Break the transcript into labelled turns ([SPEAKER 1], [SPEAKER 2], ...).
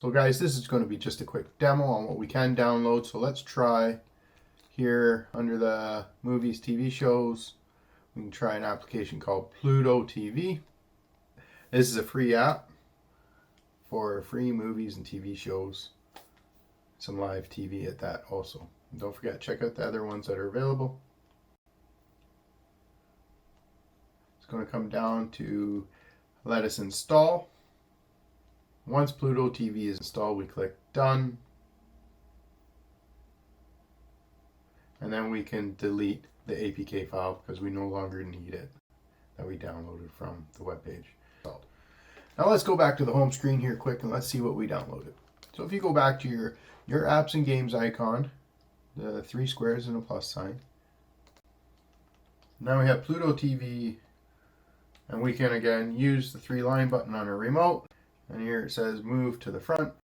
[SPEAKER 1] So guys, this is going to be just a quick demo on what we can download. So let's try here under the movies, TV shows. We can try an application called Pluto TV. This is a free app for free movies and TV shows. Some live TV at that also. And don't forget, check out the other ones that are available. It's going to come down to let us install. Once Pluto TV is installed, we click Done. And then we can delete the APK file because we no longer need it that we downloaded from the web page. Now let's go back to the home screen here quick and let's see what we downloaded. So if you go back to your apps and games icon, the 3 squares and a plus sign. Now we have Pluto TV, and we can again use the 3-line button on our remote. And here it says move to the front.